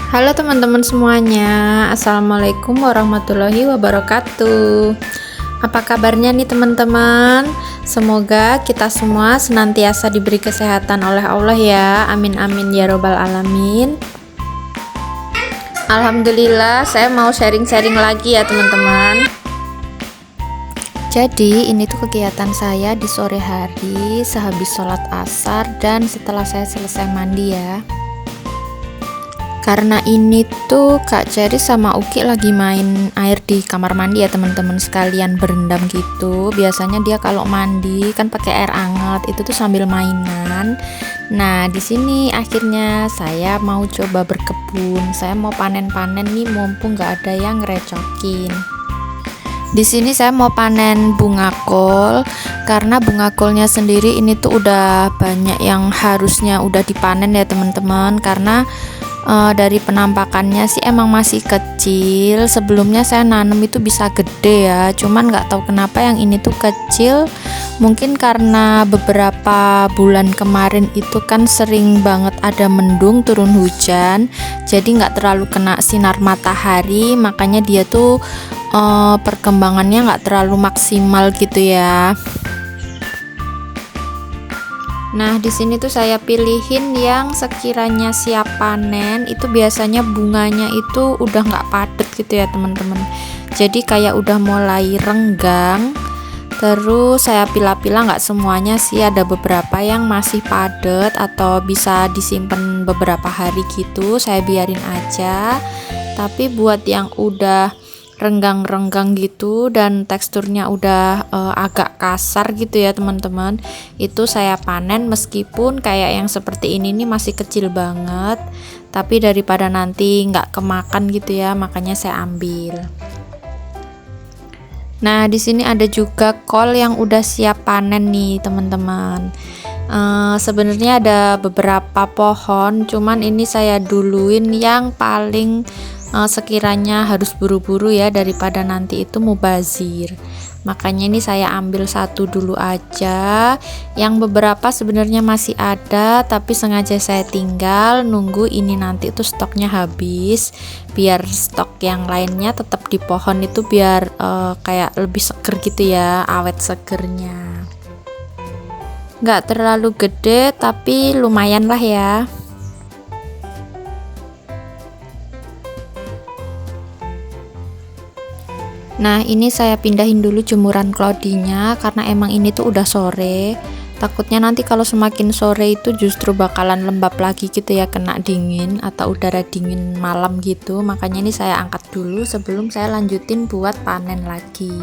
Halo teman-teman semuanya, Assalamualaikum warahmatullahi wabarakatuh. Apa kabarnya nih teman-teman? Semoga kita semua senantiasa diberi kesehatan oleh Allah ya. Amin amin ya robbal alamin. Alhamdulillah, saya mau sharing-sharing lagi ya teman-teman. Jadi ini tuh kegiatan saya di sore hari sehabis sholat asar dan setelah saya selesai mandi ya. Karena ini tuh Kak Cherry sama Uki lagi main air di kamar mandi ya teman-teman, sekalian berendam gitu. Biasanya dia kalau mandi kan pakai air hangat, itu tuh sambil mainan. Nah, di sini akhirnya saya mau coba berkebun. Saya mau panen-panen nih mumpung nggak ada yang ngerecokin. Di sini saya mau panen bunga kol karena bunga kolnya sendiri ini tuh udah banyak yang harusnya udah dipanen ya teman-teman, karena dari penampakannya sih emang masih kecil. Sebelumnya saya nanam itu bisa gede ya, cuman nggak tahu kenapa yang ini tuh kecil. Mungkin karena beberapa bulan kemarin itu kan sering banget ada mendung, turun hujan, jadi nggak terlalu kena sinar matahari, makanya dia tuh perkembangannya nggak terlalu maksimal gitu ya. Nah, di sini tuh saya pilihin yang sekiranya siap panen, itu biasanya bunganya itu udah nggak padat gitu ya teman-teman. Jadi kayak udah mulai renggang. Terus saya pilah-pilah, nggak semuanya sih, ada beberapa yang masih padat atau bisa disimpan beberapa hari gitu, saya biarin aja. Tapi buat yang udah renggang-renggang gitu dan teksturnya udah agak kasar gitu ya teman-teman, itu saya panen meskipun kayak yang seperti ini nih masih kecil banget, tapi daripada nanti nggak kemakan gitu ya, makanya saya ambil. Nah, di sini ada juga kol yang udah siap panen nih teman-teman. Sebenarnya ada beberapa pohon, cuman ini saya duluin yang paling sekiranya harus buru-buru ya, daripada nanti itu mubazir. Makanya ini saya ambil satu dulu aja. Yang beberapa sebenarnya masih ada, tapi sengaja saya tinggal nunggu ini nanti itu stoknya habis, biar stok yang lainnya tetap di pohon itu, biar kayak lebih seger gitu ya, awet segernya. Nggak terlalu gede tapi lumayan lah ya. Nah, ini saya pindahin dulu jemuran klodinya karena emang ini tuh udah sore. Takutnya nanti kalau semakin sore itu justru bakalan lembab lagi gitu ya, kena dingin atau udara dingin malam gitu. Makanya ini saya angkat dulu sebelum saya lanjutin buat panen lagi.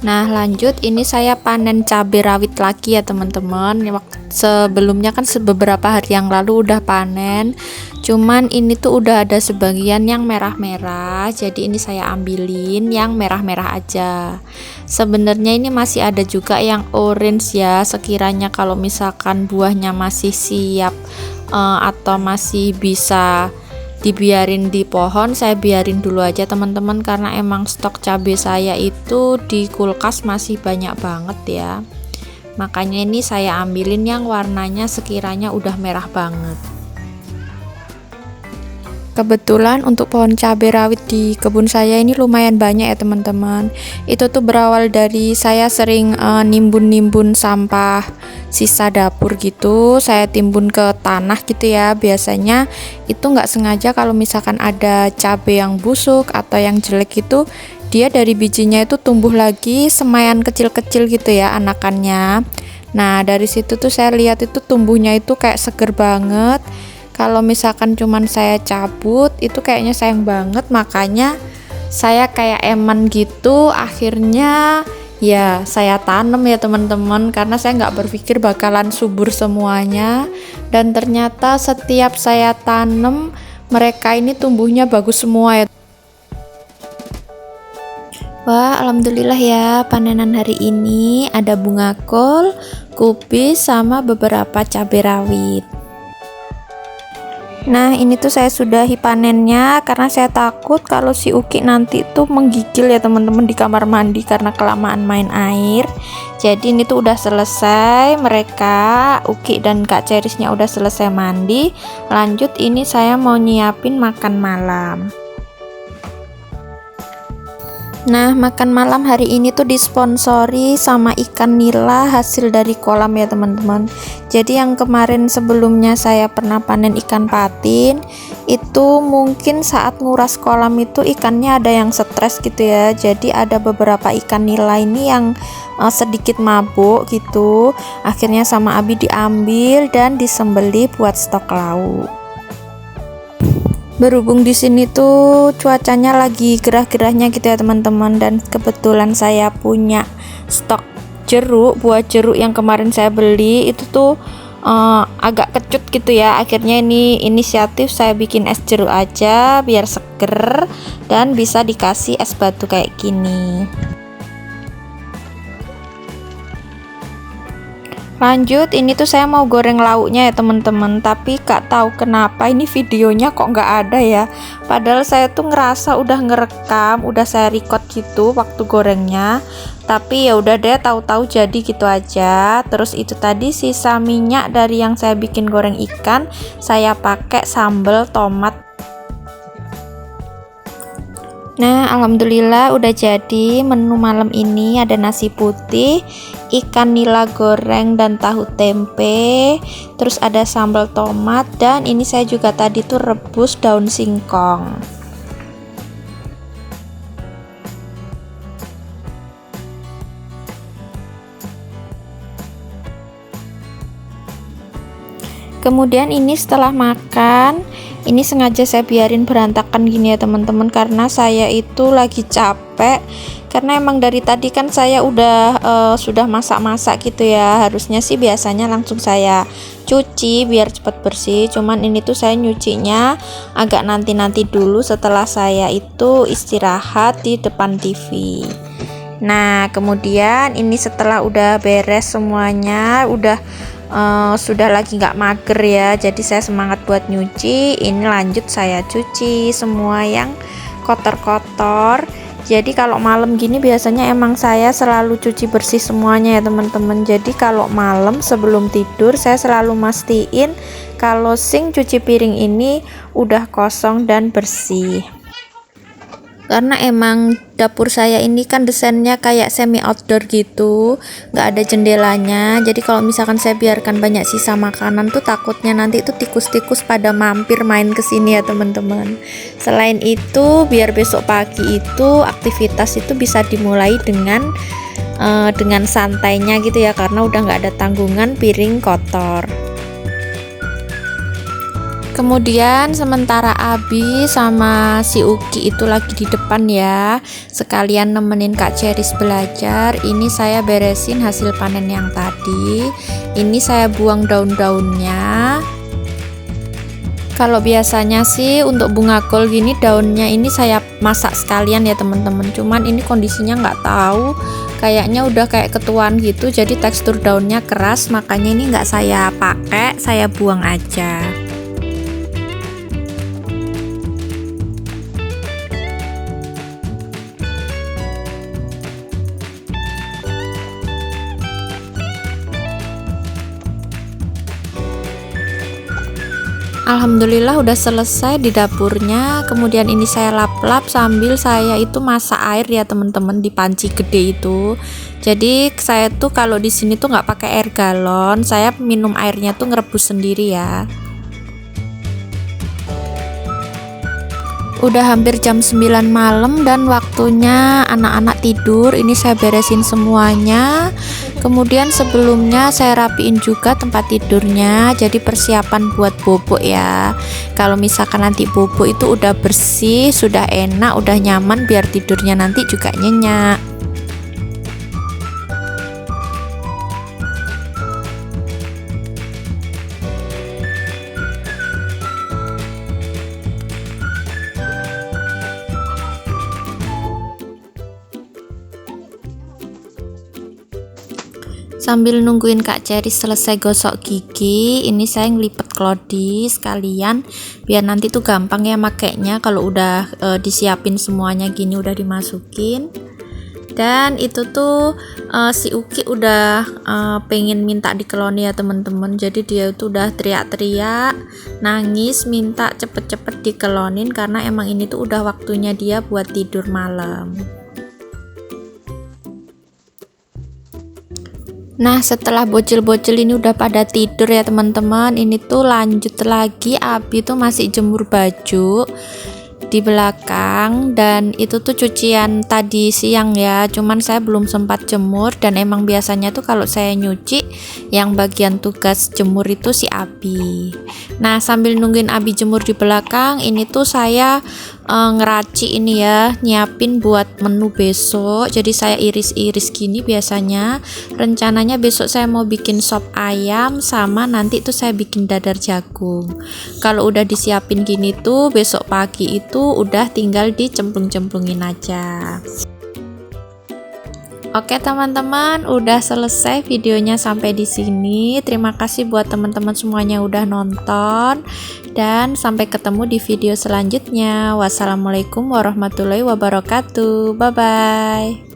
Nah, lanjut ini saya panen cabai rawit lagi ya teman-teman. Sebelumnya kan beberapa hari yang lalu udah panen, cuman ini tuh udah ada sebagian yang merah-merah, jadi ini saya ambilin yang merah-merah aja. Sebenarnya ini masih ada juga yang orange ya, sekiranya kalau misalkan buahnya masih siap atau masih bisa dibiarin di pohon, saya biarin dulu aja teman-teman, karena emang stok cabai saya itu di kulkas masih banyak banget ya. Makanya ini saya ambilin yang warnanya sekiranya udah merah banget. Kebetulan untuk pohon cabai rawit di kebun saya ini lumayan banyak ya teman-teman. Itu tuh berawal dari saya sering nimbun-nimbun sampah sisa dapur gitu, saya timbun ke tanah gitu ya. Biasanya itu nggak sengaja kalau misalkan ada cabai yang busuk atau yang jelek itu, dia dari bijinya itu tumbuh lagi semayan kecil-kecil gitu ya anakannya. Nah, dari situ tuh saya lihat itu tumbuhnya itu kayak seger banget. Kalau misalkan cuman saya cabut itu kayaknya sayang banget, makanya saya kayak eman gitu. Akhirnya ya saya tanam ya teman-teman, karena saya nggak berpikir bakalan subur semuanya, dan ternyata setiap saya tanam mereka ini tumbuhnya bagus semua ya. Wah, alhamdulillah ya, panenan hari ini ada bunga kol, kubis, sama beberapa cabai rawit. Nah, ini tuh saya sudahi panennya karena saya takut kalau si Uki nanti tuh menggigil ya teman-teman di kamar mandi karena kelamaan main air. Jadi ini tuh udah selesai, mereka Uki dan Kak Cerisnya udah selesai mandi. Lanjut, ini saya mau nyiapin makan malam. Nah, makan malam hari ini tuh disponsori sama ikan nila hasil dari kolam ya teman-teman. Jadi yang kemarin sebelumnya saya pernah panen ikan patin, itu mungkin saat nguras kolam itu ikannya ada yang stres gitu ya. Jadi ada beberapa ikan nila ini yang sedikit mabuk gitu. Akhirnya sama Abi diambil dan disembeli buat stok lauk. Berhubung di sini tuh cuacanya lagi gerah-gerahnya gitu ya teman-teman, dan kebetulan saya punya stok jeruk, buah jeruk yang kemarin saya beli itu tuh agak kecut gitu ya. Akhirnya ini inisiatif saya bikin es jeruk aja biar seger dan bisa dikasih es batu kayak gini. Lanjut, ini tuh saya mau goreng lauknya ya teman-teman, tapi gak tahu kenapa ini videonya kok nggak ada ya. Padahal saya tuh ngerasa udah ngerekam, udah saya record gitu waktu gorengnya, tapi ya udah deh, tahu-tahu jadi gitu aja. Terus itu tadi sisa minyak dari yang saya bikin goreng ikan, saya pakai sambal tomat. Nah, alhamdulillah udah jadi menu malam ini. Ada nasi putih, ikan nila goreng dan tahu tempe, terus ada sambal tomat, dan ini saya juga tadi tuh rebus daun singkong. Kemudian ini setelah makan, ini sengaja saya biarin berantakan gini ya teman-teman, karena saya itu lagi capek. Karena emang dari tadi kan saya udah sudah masak-masak gitu ya. Harusnya sih biasanya langsung saya cuci biar cepat bersih. Cuman ini tuh saya nyucinya agak nanti-nanti dulu setelah saya itu istirahat di depan TV. Nah, kemudian ini setelah udah beres semuanya, sudah lagi nggak mager ya, jadi saya semangat buat nyuci. Ini lanjut saya cuci semua yang kotor-kotor. Jadi kalau malam gini biasanya emang saya selalu cuci bersih semuanya ya teman-teman. Jadi kalau malam sebelum tidur saya selalu mastiin kalau sink cuci piring ini udah kosong dan bersih. Karena emang dapur saya ini kan desainnya kayak semi outdoor gitu, nggak ada jendelanya. Jadi kalau misalkan saya biarkan banyak sisa makanan tuh takutnya nanti itu tikus-tikus pada mampir main ke sini ya teman-teman. Selain itu, biar besok pagi itu aktivitas itu bisa dimulai dengan santainya gitu ya, karena udah nggak ada tanggungan piring kotor. Kemudian sementara Abi sama si Uki itu lagi di depan ya, sekalian nemenin Kak Ceris belajar. Ini saya beresin hasil panen yang tadi. Ini saya buang daun-daunnya. Kalau biasanya sih untuk bunga kol gini daunnya ini saya masak sekalian ya teman-teman. Cuman ini kondisinya nggak tahu, kayaknya udah kayak ketuaan gitu. Jadi tekstur daunnya keras, makanya ini nggak saya pakai, saya buang aja. Alhamdulillah udah selesai di dapurnya. Kemudian ini saya lap-lap sambil saya itu masak air ya teman-teman di panci gede itu. Jadi saya tuh kalau di sini tuh nggak pakai air galon, saya minum airnya tuh ngerebus sendiri ya. Udah hampir jam 9 malam dan waktunya anak-anak tidur. Ini saya beresin semuanya. Kemudian sebelumnya saya rapiin juga tempat tidurnya, jadi persiapan buat bobo ya. Kalau misalkan nanti bobo itu udah bersih, sudah enak, udah nyaman, biar tidurnya nanti juga nyenyak. Sambil nungguin Kak Ceris selesai gosok gigi, ini saya ngelipet klodi sekalian biar nanti tuh gampang ya makainya kalau udah disiapin semuanya gini, udah dimasukin. Dan itu tuh si Uki udah pengen minta dikeloni ya teman-teman, jadi dia itu udah teriak-teriak nangis minta cepet-cepet dikelonin karena emang ini tuh udah waktunya dia buat tidur malam. Nah, setelah bocil-bocil ini udah pada tidur ya teman-teman, ini tuh lanjut lagi, Abi tuh masih jemur baju di belakang, dan itu tuh cucian tadi siang ya, cuman saya belum sempat jemur, dan emang biasanya tuh kalau saya nyuci yang bagian tugas jemur itu si Abi. Nah, sambil nungguin Abi jemur di belakang, ini tuh saya ngeraci ini ya, nyiapin buat menu besok. Jadi saya iris-iris gini, biasanya rencananya besok saya mau bikin sop ayam sama nanti tuh saya bikin dadar jagung. Kalau udah disiapin gini tuh besok pagi itu udah tinggal dicemplung-cemplungin aja. Oke teman-teman, udah selesai videonya sampai di sini. Terima kasih buat teman-teman semuanya udah nonton, dan sampai ketemu di video selanjutnya. Wassalamualaikum warahmatullahi wabarakatuh. Bye bye.